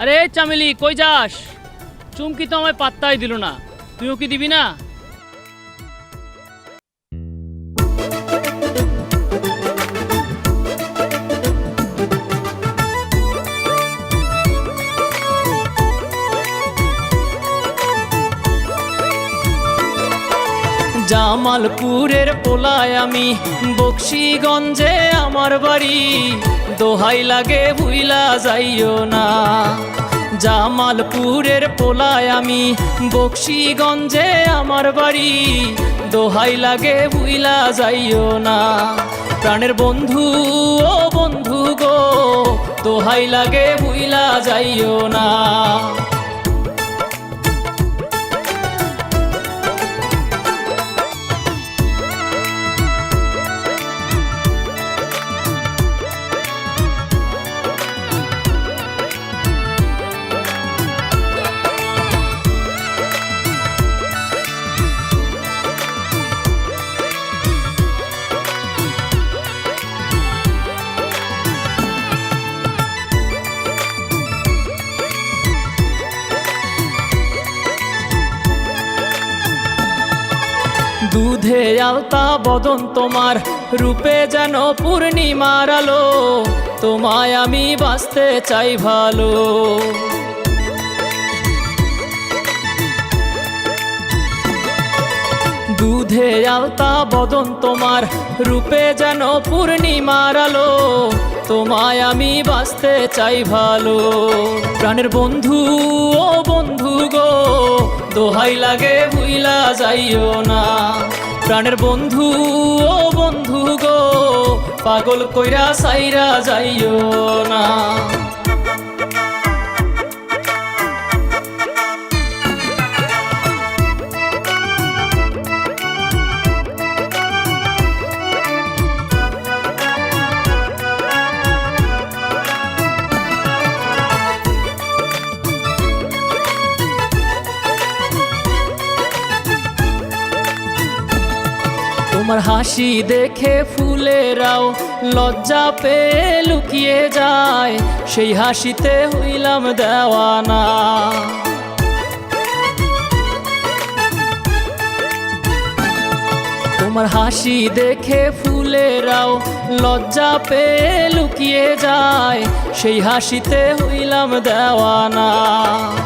আরে চামেলি কই যাস? চুমকি তো আমায় পাত্তাই দিল না, তুইও কি দিবি না? জামালপুরের পোলায় আমি, বকশিগঞ্জে আমার বাড়ি, দোহাই লাগে ভুইলা যাইও না। জামালপুরের পোলায় আমি, বকশিগঞ্জে আমার বাড়ি, দোহাই লাগে ভুইলা যাইও না। প্রাণের বন্ধু ও বন্ধু গো, দোহাই লাগে ভুইলা যাইও না। দুধে আলতা বদন তোমার, রূপে যেন পূর্ণিমার আলো, তোমায় আমি বাঁচতে চাই ভালো। দুধে আলতা বদন তোমার, রূপে যেন পূর্ণিমার আলো, তোমায় আমি বাঁচতে চাই ভালো। প্রাণের বন্ধু ও বন্ধু গো, দোহাই লাগে ভুইলা যাইও না। প্রাণের বন্ধু ও বন্ধু গো, পাগল কইরা সাইরা যাইও না। তোমার হাসি দেখে ফুলেরাও লজ্জা পেয়ে লুকিয়ে যায়, সেই হাসিতে হইলাম দেওয়ানা। তোমার হাসি দেখে ফুলেরাও লজ্জা পেয়ে লুকিয়ে যায়, সেই হাসিতে হইলাম দেওয়ানা।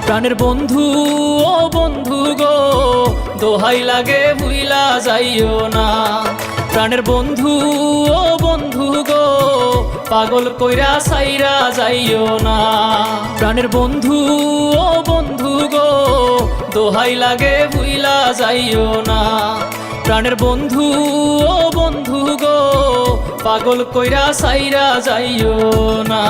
প্রাণের বন্ধু ও বন্ধু গো, দোহাই লাগে ভুইলা যাইও না। প্রাণের বন্ধু ও বন্ধু গো, পাগল কইরা সাইরা যাইও না। প্রাণের বন্ধু ও বন্ধু গো, দোহাই লাগে ভুইলা যাইও না। প্রাণের বন্ধু ও বন্ধু গো, পাগল কইরা সাইরা যাইও না।